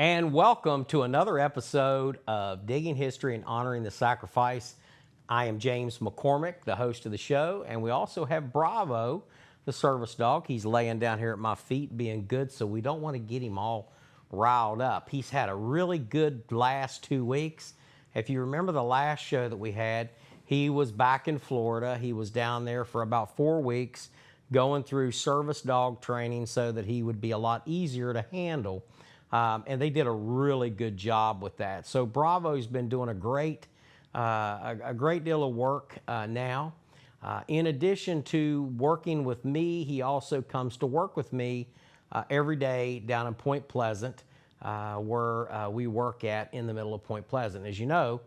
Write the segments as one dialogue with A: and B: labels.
A: And welcome to another episode of Digging History and Honoring the Sacrifice. I am James McCormick, the host of the show, and we also have Bravo, the service dog. He's laying down here at my feet being good, so we don't want to get him all riled up. He's had a really good last 2 weeks. If you remember the last show that we had, he was back in Florida. He was down there for about 4 weeks going through service dog training so that he would be a lot easier to handle. And they did a really good job with that. So Bravo's been doing a great deal of work now. In addition to working with me, he also comes to work with me every day down in Point Pleasant, where we work at in the middle of Point Pleasant. As you know,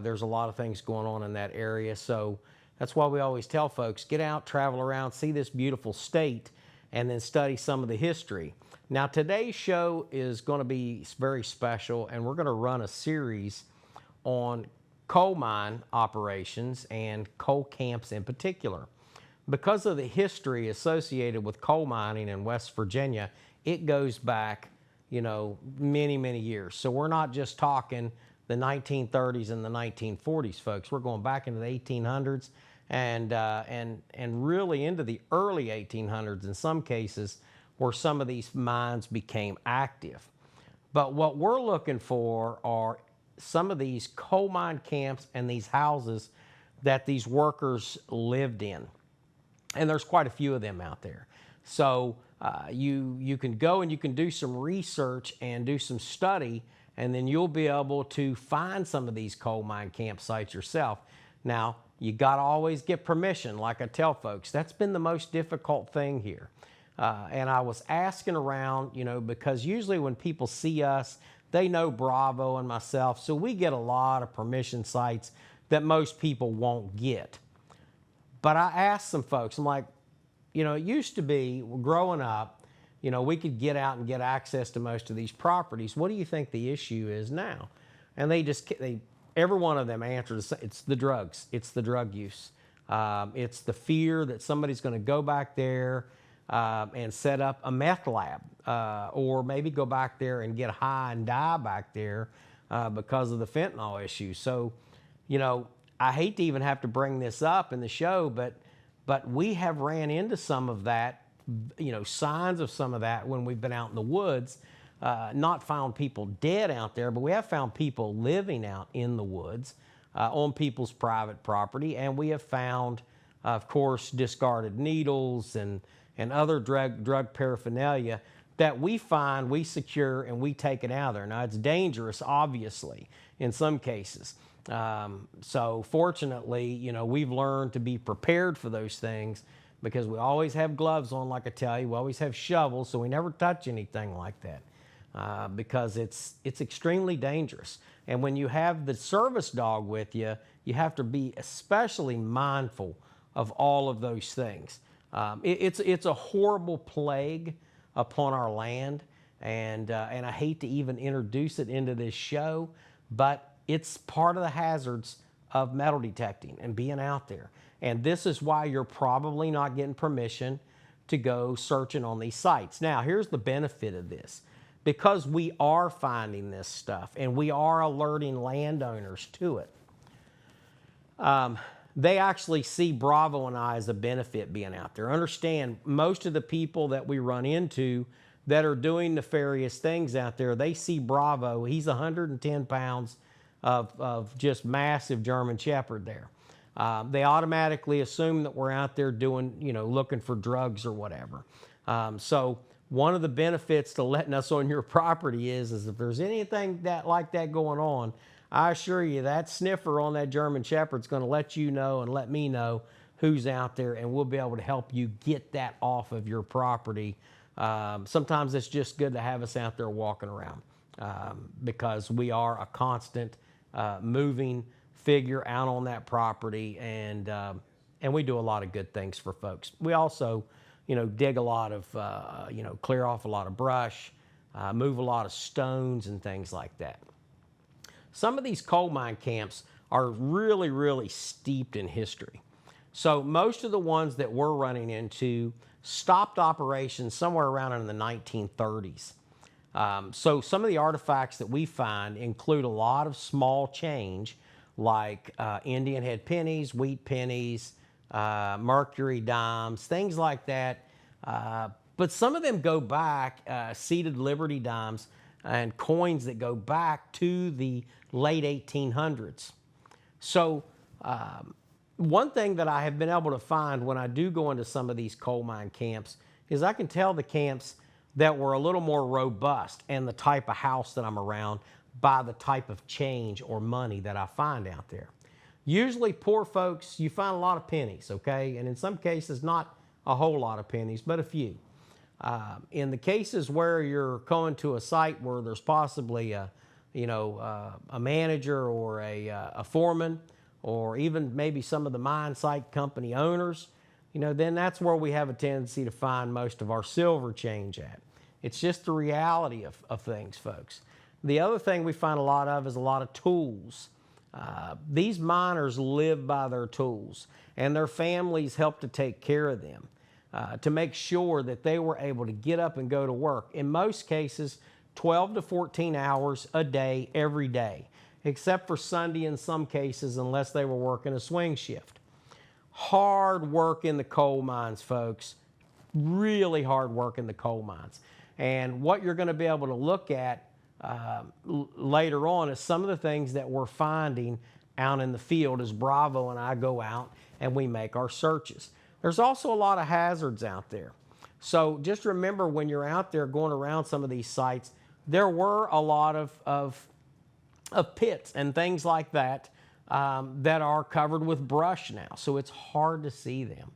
A: there's a lot of things going on in that area. So that's why we always tell folks, get out, travel around, see this beautiful state, and then study some of the history. Now, today's show is going to be very special, and we're going to run a series on coal mine operations and coal camps in particular. Because of the history associated with coal mining in West Virginia, it goes back, many, many years. So we're not just talking the 1930s and the 1940s, folks. We're going back into the 1800s and really into the early 1800s in some cases, where some of these mines became active. But what we're looking for are some of these coal mine camps and these houses that these workers lived in. And there's quite a few of them out there. So you can go and you can do some research and do some study, and then you'll be able to find some of these coal mine campsites yourself. Now, you got to always get permission, like I tell folks. That's been the most difficult thing here. And I was asking around, because usually when people see us, they know Bravo and myself, so we get a lot of permission sites that most people won't get. But I asked some folks, I'm like, it used to be, growing up, we could get out and get access to most of these properties. What do you think the issue is now? And every one of them answers, it's the drugs. It's the drug use. It's the fear that somebody's going to go back there and set up a meth lab, or maybe go back there and get high and die back there because of the fentanyl issue. So, I hate to even have to bring this up in the show, but we have ran into some of that, signs of some of that when we've been out in the woods. Not found people dead out there, but we have found people living out in the woods on people's private property, and we have found, of course, discarded needles and other drug paraphernalia that we find, we secure, and we take it out of there. Now, it's dangerous, obviously, in some cases. So fortunately, we've learned to be prepared for those things because we always have gloves on, like I tell you. We always have shovels, so we never touch anything like that because it's extremely dangerous. And when you have the service dog with you, you have to be especially mindful of all of those things. It's a horrible plague upon our land, and I hate to even introduce it into this show, but it's part of the hazards of metal detecting and being out there. And this is why you're probably not getting permission to go searching on these sites. Now, here's the benefit of this. Because we are finding this stuff and we are alerting landowners to it, they actually see Bravo and I as a benefit being out there. Understand, most of the people that we run into that are doing nefarious things out there, they see Bravo. He's 110 pounds of just massive German Shepherd there. They automatically assume that we're out there doing, looking for drugs or whatever. So one of the benefits to letting us on your property is if there's anything like that going on, I assure you that sniffer on that German Shepherd's going to let you know and let me know who's out there, and we'll be able to help you get that off of your property. Sometimes it's just good to have us out there walking around because we are a constant moving figure out on that property, and we do a lot of good things for folks. We also, dig a lot of, clear off a lot of brush, move a lot of stones and things like that. Some of these coal mine camps are really, really steeped in history. So most of the ones that we're running into stopped operations somewhere around in the 1930s. So some of the artifacts that we find include a lot of small change, like Indian head pennies, wheat pennies, mercury dimes, things like that. But some of them go back, seated Liberty dimes and coins that go back to the late 1800s. So one thing that I have been able to find when I do go into some of these coal mine camps is I can tell the camps that were a little more robust and the type of house that I'm around by the type of change or money that I find out there. Usually poor folks, you find a lot of pennies, okay? And in some cases, not a whole lot of pennies, but a few. In the cases where you're going to a site where there's possibly a manager or a foreman, or even maybe some of the mine site company owners, then that's where we have a tendency to find most of our silver change at. It's just the reality of things, folks. The other thing we find a lot of is a lot of tools. These miners live by their tools, and their families help to take care of them, to make sure that they were able to get up and go to work. In most cases, 12 to 14 hours a day, every day, except for Sunday in some cases, unless they were working a swing shift. Hard work in the coal mines, folks. Really hard work in the coal mines. And what you're going to be able to look at later on is some of the things that we're finding out in the field as Bravo and I go out and we make our searches. There's also a lot of hazards out there. So just remember, when you're out there going around some of these sites, there were a lot of pits and things like that that are covered with brush now, so it's hard to see them.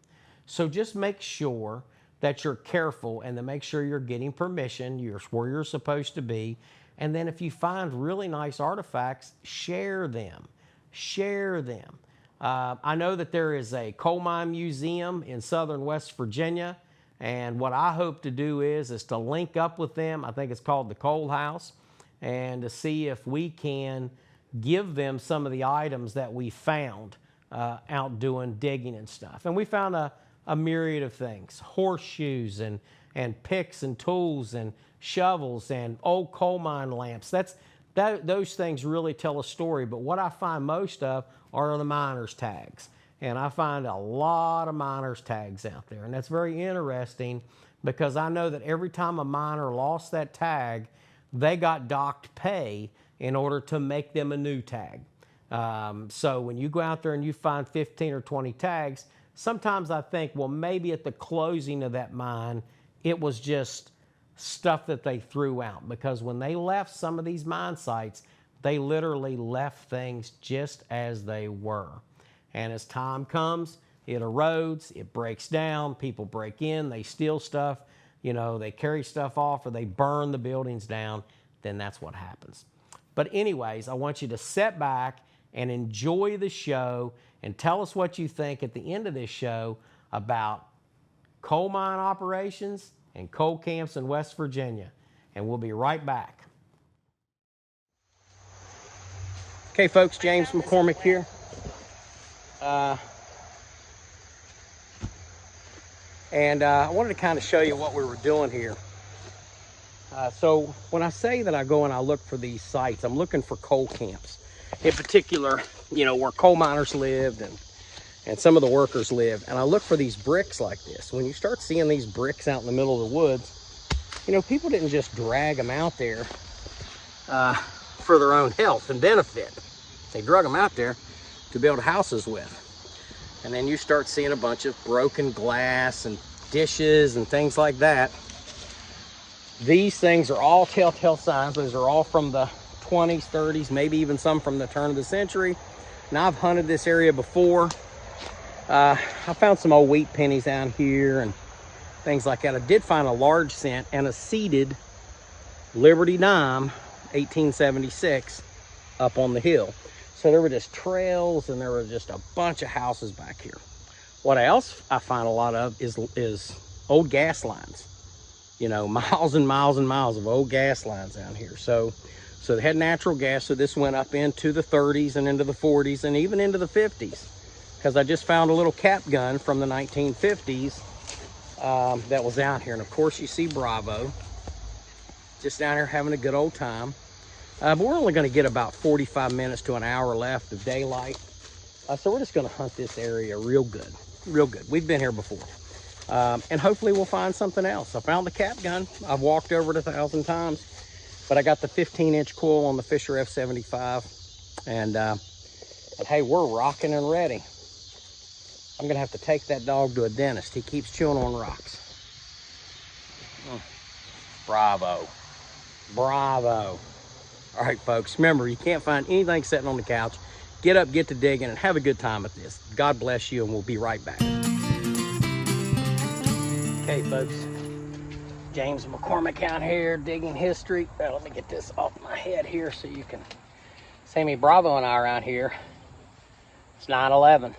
A: So just make sure that you're careful and to make sure you're getting permission, you're where you're supposed to be. And then if you find really nice artifacts, share them. Share them. I know that there is a coal mine museum in southern West Virginia, and what I hope to do is to link up with them. I think it's called the Coal House, and to see if we can give them some of the items that we found out doing digging and stuff. And we found a myriad of things: horseshoes and picks and tools and shovels and old coal mine lamps. Those things really tell a story. But what I find most of are the miners' tags. And I find a lot of miners' tags out there. And that's very interesting, because I know that every time a miner lost that tag, they got docked pay in order to make them a new tag. So when you go out there and you find 15 or 20 tags, sometimes I think, well, maybe at the closing of that mine, it was just stuff that they threw out. Because when they left some of these mine sites, they literally left things just as they were. And as time comes, it erodes, it breaks down, people break in, they steal stuff, they carry stuff off, or they burn the buildings down. Then that's what happens. But anyways, I want you to sit back and enjoy the show and tell us what you think at the end of this show about coal mine operations and coal camps in West Virginia. And we'll be right back. Okay, folks, James McCormick here. I wanted to kind of show you what we were doing here. So when I say that I go and I look for these sites, I'm looking for coal camps. In particular, where coal miners lived and some of the workers lived. And I look for these bricks like this. When you start seeing these bricks out in the middle of the woods, people didn't just drag them out there for their own health and benefit. They drug them out there to build houses with. And then you start seeing a bunch of broken glass and dishes and things like that. These things are all telltale signs. Those are all from the 20s, 30s, maybe even some from the turn of the century. Now, I've hunted this area before. I found some old wheat pennies down here and things like that. I did find a large cent and a seated Liberty dime, 1876, up on the hill. So there were just trails and there were just a bunch of houses back here. What else I find a lot of is old gas lines. Miles and miles and miles of old gas lines down here. So they had natural gas. So this went up into the 30s and into the 40s and even into the 50s. Because I just found a little cap gun from the 1950s that was out here. And of course you see Bravo. Just down here having a good old time. But we're only going to get about 45 minutes to an hour left of daylight. So we're just going to hunt this area real good. Real good. We've been here before. And hopefully we'll find something else. I found the cap gun. I've walked over it 1,000 times. But I got the 15-inch coil on the Fisher F75. And hey, we're rocking and ready. I'm going to have to take that dog to a dentist. He keeps chewing on rocks. Bravo. Bravo. All right, folks, remember, you can't find anything sitting on the couch. Get up, get to digging, and have a good time at this. God bless you, and we'll be right back. Okay, folks, James McCormick out here digging history. Let me get this off my head here so you can see me. Bravo and I are out here. It's 9/11.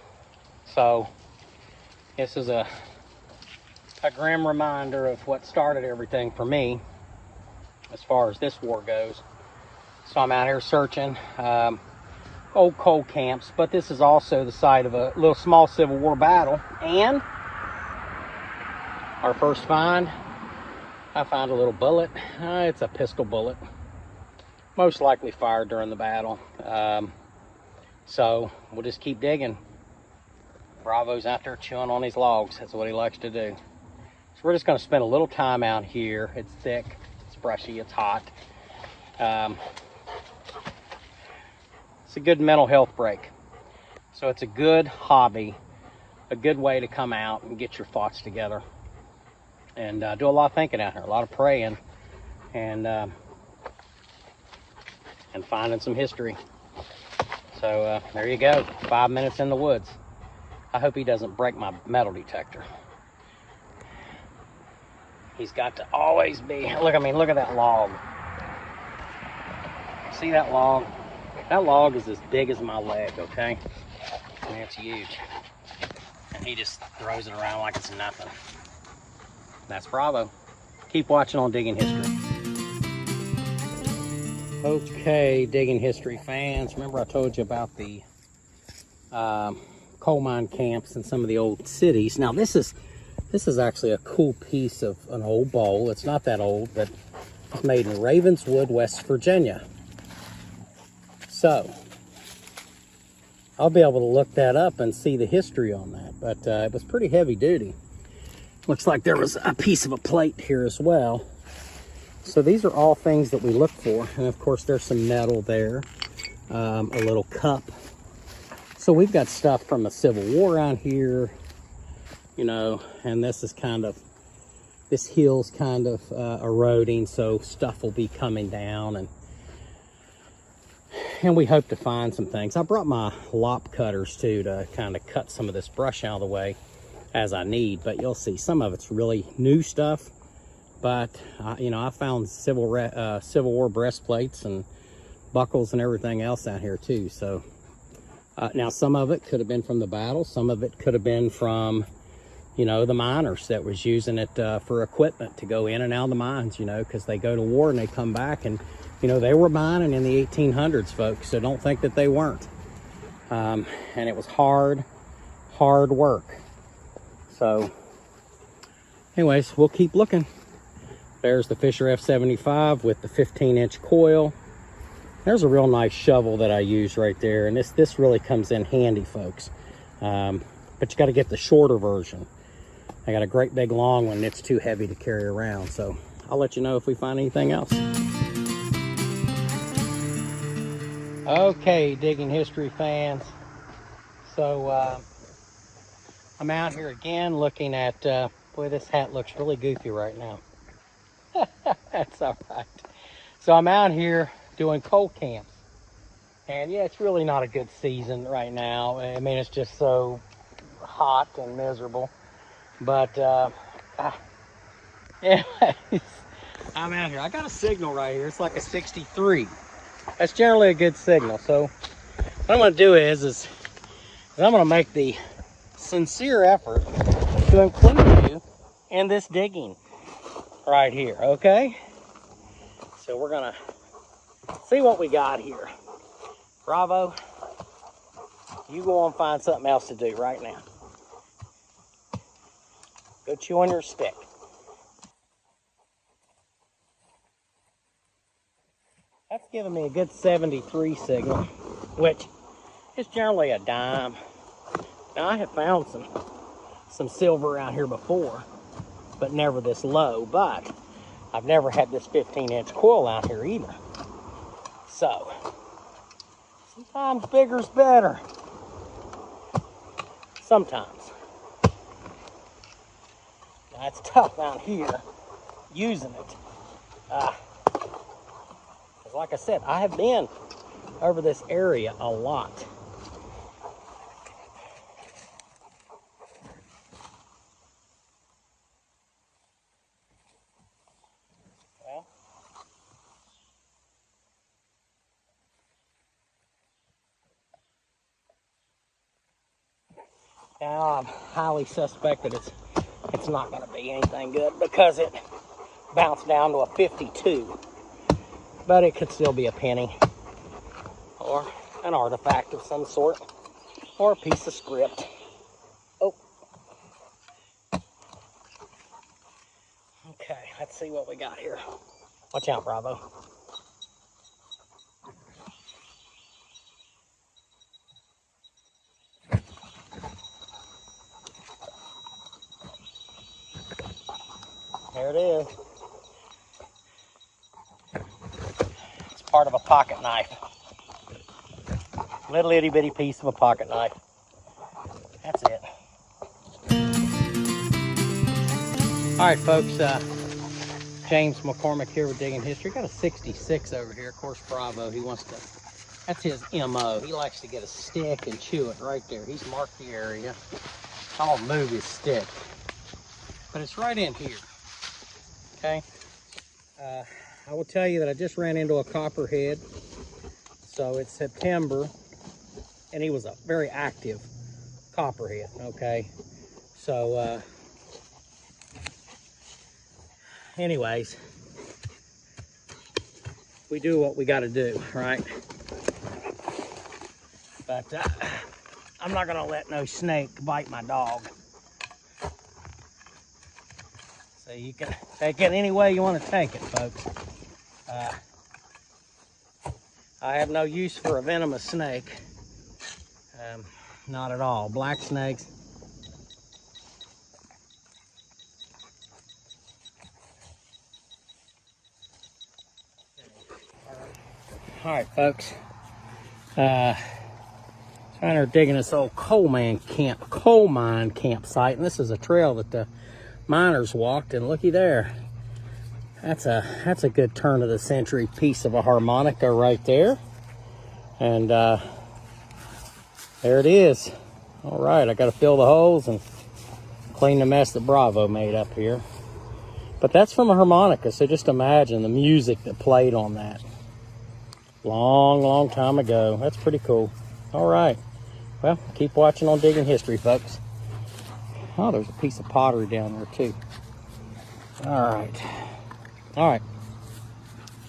A: So this is a grim reminder of what started everything for me as far as this war goes. So I'm out here searching old coal camps, but this is also the site of a little small Civil War battle. And our first find, I found a little bullet. It's a pistol bullet, most likely fired during the battle. So we'll just keep digging. Bravo's out there chewing on these logs. That's what he likes to do. So we're just going to spend a little time out here. It's thick, it's brushy, it's hot. It's a good mental health break. So it's a good hobby, a good way to come out and get your thoughts together. And do a lot of thinking out here, a lot of praying, and finding some history. So there you go, 5 minutes in the woods. I hope he doesn't break my metal detector. He's got to always be, look at that log. See that log? That log is as big as my leg, okay? I mean, it's huge. And he just throws it around like it's nothing. That's Bravo. Keep watching on Digging History. Okay, Digging History fans. Remember I told you about the coal mine camps in some of the old cities. Now this is actually a cool piece of an old bowl. It's not that old, but it's made in Ravenswood, West Virginia. So I'll be able to look that up and see the history on that, but it was pretty heavy duty. Looks like there was a piece of a plate here as well. So these are all things that we look for. And of course there's some metal there, a little cup. So we've got stuff from the Civil War around here, you know, and this hill's kind of eroding, so stuff will be coming down, and we hope to find some things. I brought my lop cutters too to kind of cut some of this brush out of the way as I need, but you'll see some of it's really new stuff. But you know, I found Civil War breastplates and buckles and everything else out here too. So now some of it could have been from the battle, some of it could have been from, you know, the miners that was using it for equipment to go in and out of the mines, you know, because they go to war and they come back, and you know, they were mining in the 1800s, folks, so don't think that they weren't. And it was hard work. So anyways, we'll keep looking. There's the Fisher F75 with the 15-inch coil. There's a real nice shovel that I use right there, and this really comes in handy, folks. But you got to get the shorter version. I got a great big long one, and it's too heavy to carry around, so I'll let you know if we find anything else. Okay, Digging History fans. So I'm out here again looking at, boy, this hat looks really goofy right now. That's all right. So I'm out here doing coal camps. And yeah, it's really not a good season right now. I mean, it's just so hot and miserable. But anyways, I'm out here. I got a signal right here. It's like a 63. That's generally a good signal. So what I'm going to do is I'm going to make the sincere effort to include you in this digging right here, okay? So we're going to see what we got here. Bravo, you go and find something else to do right now. Go chew on your stick. giving me a good 73 signal, which is generally a dime. Now, I have found some silver around here before, but never this low. But I've never had this 15-inch coil out here either. So, sometimes bigger's better. Sometimes. Now, it's tough out here using it. Because like I said, I have been over this area a lot. Well, now I'm highly suspect that it's not going to be anything good because it bounced down to a 52. But it could still be a penny or an artifact of some sort or a piece of script. Oh. Okay, let's see what we got here. Watch out, Bravo. There it is. It's part of a pocket knife. Little itty bitty piece of a pocket knife. That's it. All right, folks. James McCormick here with Digging History. Got a 66 over here. Of course, Bravo. He wants to. That's his MO. He likes to get a stick and chew it right there. He's marked the area. I'll move his stick, but it's right in here. Okay. I will tell you that I just ran into a copperhead. So it's September, and he was a very active copperhead. Okay. So, anyways, we do what we got to do, right? But I'm not going to let no snake bite my dog. So you can take it any way you want to take it, folks. I have no use for a venomous snake. Not at all. Black snakes. All right, folks. Trying to digging this old coal mine campsite, and this is a trail that the miners walked, and looky there. That's a good turn of the century piece of a harmonica right there. And there it is. All right, I got to fill the holes and clean the mess that Bravo made up here. But that's from a harmonica, so just imagine the music that played on that. Long time ago. That's pretty cool. All right. Well, keep watching on Digging History, folks. Oh, there's a piece of pottery down there, too. All right. All right.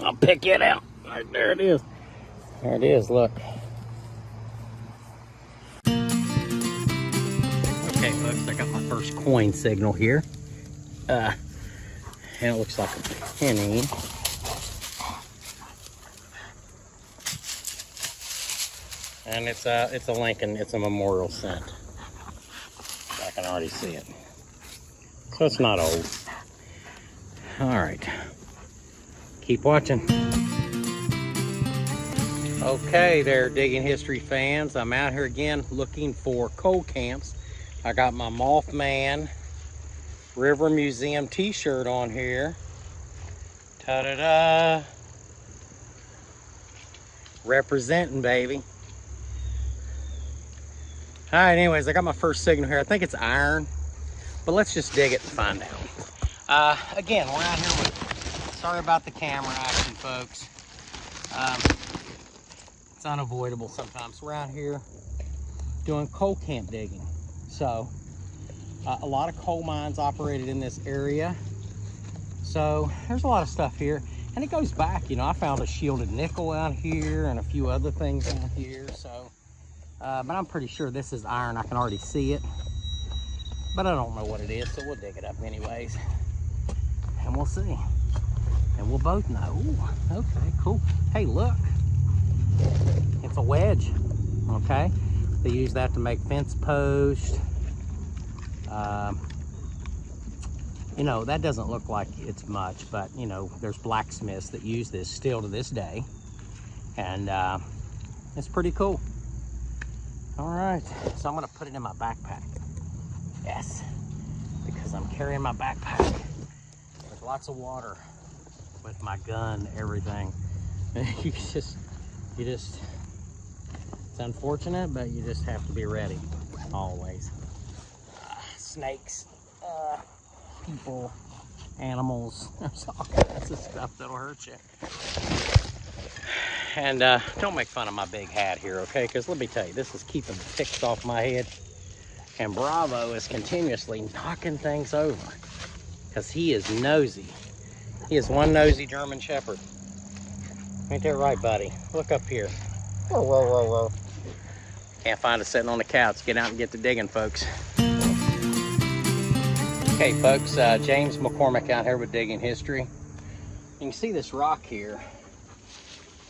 A: I'll pick it out. All right, there it is. There it is, look. Okay, folks, I got my first coin signal here. And it looks like a penny. And it's a Lincoln, it's a memorial cent. I can already see it. So it's not old. All right. Keep watching. Okay there, Digging History fans. I'm out here again looking for coal camps. I got my Mothman River Museum t-shirt on here. Ta-da-da. Representing, baby. All right, anyways, I got my first signal here. I think it's iron, but let's just dig it and find out. Again, we're out here with, sorry about the camera action, folks. It's unavoidable sometimes. We're out here doing coal camp digging. So, a lot of coal mines operated in this area. So, there's a lot of stuff here. And it goes back, you know, I found a shielded nickel out here and a few other things out here, so. But I'm pretty sure this is iron. I can already see it. But I don't know what it is, so we'll dig it up anyways. And we'll see. and we'll both know. Ooh, okay, cool. Hey, look, it's a wedge. Okay, they use that to make fence posts. You know, that doesn't look like it's much, but you know, there's blacksmiths that use this still to this day, and it's pretty cool. All right, so I'm gonna put it in my backpack. Yes, because I'm carrying my backpack. There's lots of water with my gun, everything. you just, it's unfortunate, but you just have to be ready, always. Snakes, people, animals, there's all kinds of stuff that'll hurt you. And don't make fun of my big hat here, okay? Because let me tell you, this is keeping the ticks off my head. And Bravo is continuously knocking things over because he is nosy. He is one nosy German Shepherd. Ain't that right, buddy? Look up here. Whoa, whoa, whoa, whoa. Can't find us sitting on the couch. Get out and get to digging, folks. Okay, folks, James McCormick out here with Digging History. You can see this rock here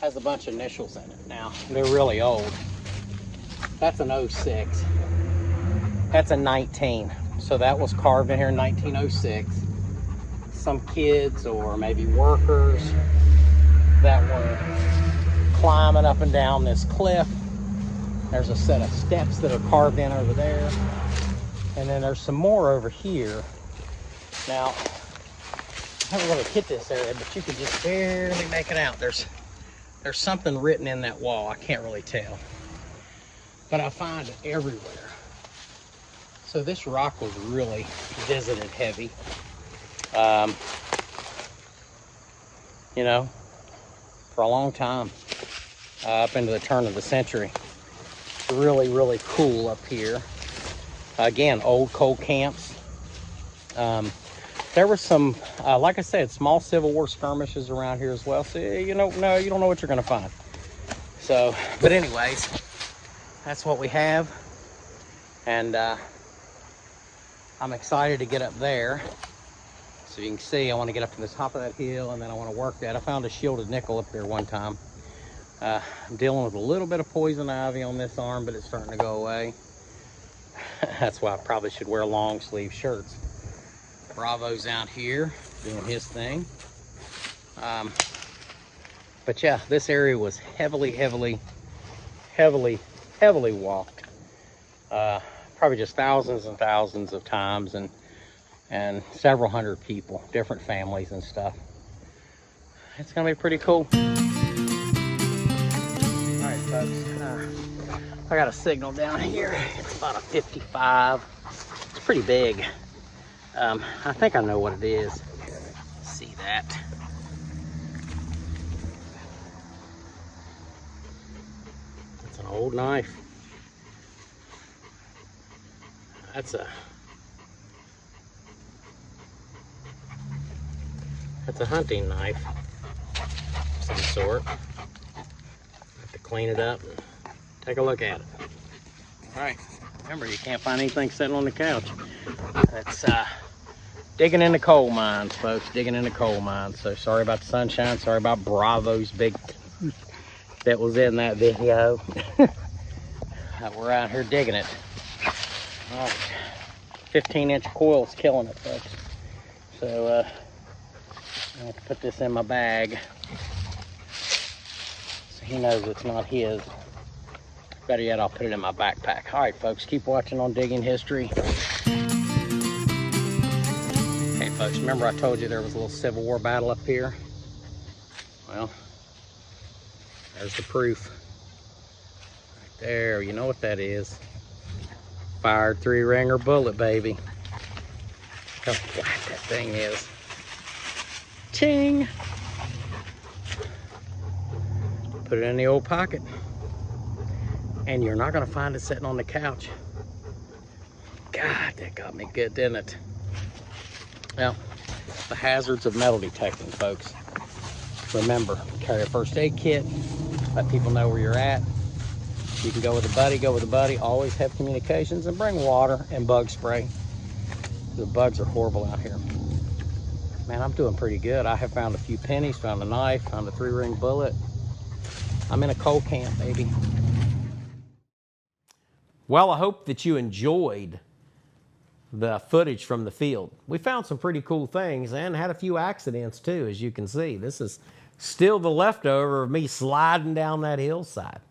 A: has a bunch of initials in it. Now, they're really old. That's an 06. That's a 19. So that was carved in here in 1906. Some kids or maybe workers that were climbing up and down this cliff. There's a set of steps that are carved in over there. And then there's some more over here. Now, I haven't really hit this area, but you can just barely make it out. There's something written in that wall. I can't really tell. But I find it everywhere. So this rock was really visited heavy. You know, for a long time, up into the turn of the century. Really, really cool up here. Again, old coal camps. There were some, like I said, small Civil War skirmishes around here as well. So, you know, no, you don't know what you're going to find. So, but anyways, that's what we have. And I'm excited to get up there. So you can see, I want to get up to the top of that hill, and then I want to work that. I found a shielded nickel up there one time. I'm dealing with a little bit of poison ivy on this arm, but it's starting to go away. That's why I probably should wear long sleeve shirts. Bravo's out here doing his thing. But yeah, this area was heavily walked. Probably just thousands and thousands of times, and several hundred people, different families and stuff. It's gonna be pretty cool. All right, folks. I got a signal down here. It's about a 55. It's pretty big. I think I know what it is. See that? It's an old knife. That's a hunting knife of some sort. Have to clean it up and take a look at it. All right, remember, you can't find anything sitting on the couch. That's digging in the coal mines, folks, digging in the coal mines. So sorry about the sunshine, sorry about Bravo's big tooth that was in that video. We're out here digging it. All right, 15-inch coil's killing it, folks. So I have to put this in my bag so he knows it's not his. Better yet, I'll put it in my backpack. All right, folks, keep watching on Digging History. Hey, folks, remember I told you there was a little Civil War battle up here? Well, there's the proof. Right there, you know what that is. Fired 3-ringer bullet, baby. Look how flat that thing is. Ting! Put it in the old pocket. And you're not gonna find it sitting on the couch. God, that got me good, didn't it? Well, the hazards of metal detecting, folks. Remember, carry a first aid kit, let people know where you're at. You can go with a buddy, go with a buddy. Always have communications, and bring water and bug spray. The bugs are horrible out here. Man, I'm doing pretty good. I have found a few pennies, found a knife, found a 3-ring bullet. I'm in a coal camp, baby. Well, I hope that you enjoyed the footage from the field. We found some pretty cool things and had a few accidents too, as you can see. This is still the leftover of me sliding down that hillside.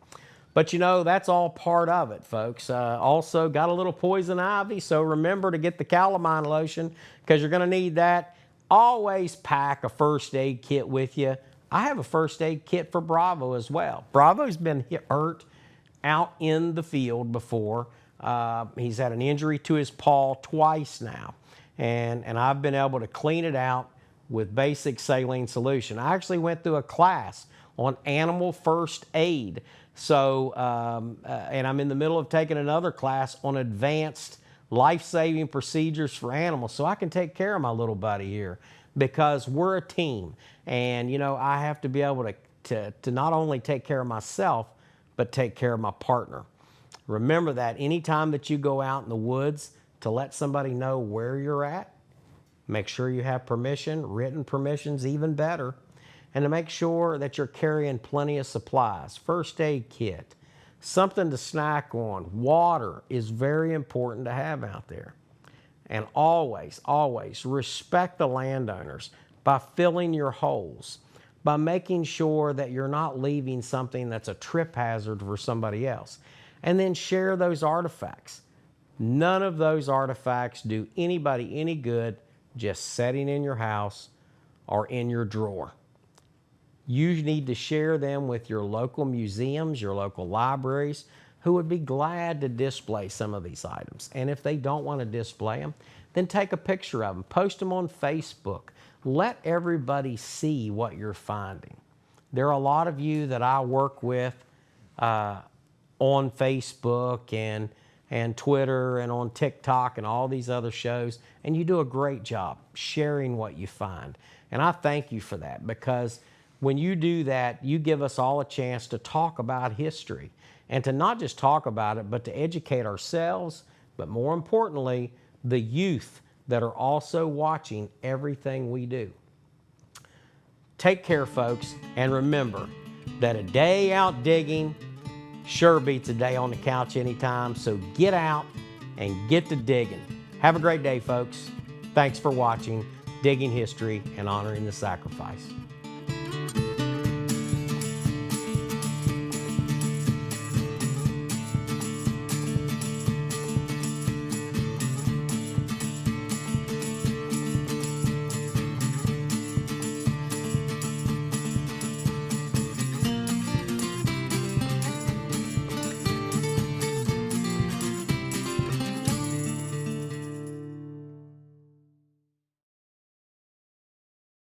A: But you know, that's all part of it, folks. Also got a little poison ivy, so remember to get the calamine lotion because you're going to need that. Always pack a first aid kit with you. I have a first aid kit for Bravo as well. Bravo's been hurt out in the field before. He's had an injury to his paw twice now, and I've been able to clean it out with basic saline solution. I actually went through a class on animal first aid. So, and I'm in the middle of taking another class on advanced life-saving procedures for animals so I can take care of my little buddy here because we're a team. And, you know, I have to be able to not only take care of myself, but take care of my partner. Remember that anytime that you go out in the woods to let somebody know where you're at, make sure you have permission, written permission's even better. And to make sure that you're carrying plenty of supplies, first aid kit, something to snack on, water is very important to have out there. And always, always respect the landowners by filling your holes, by making sure that you're not leaving something that's a trip hazard for somebody else. And then share those artifacts. None of those artifacts do anybody any good just sitting in your house or in your drawer. You need to share them with your local museums, your local libraries, who would be glad to display some of these items. And if they don't want to display them, then take a picture of them, post them on Facebook. Let everybody see what you're finding. There are a lot of you that I work with on Facebook and Twitter and on TikTok and all these other shows, and you do a great job sharing what you find. And I thank you for that because when you do that, you give us all a chance to talk about history and to not just talk about it, but to educate ourselves, but more importantly, the youth that are also watching everything we do. Take care, folks, and remember that a day out digging sure beats a day on the couch anytime, so get out and get to digging. Have a great day, folks. Thanks for watching Digging History and Honoring the Sacrifice.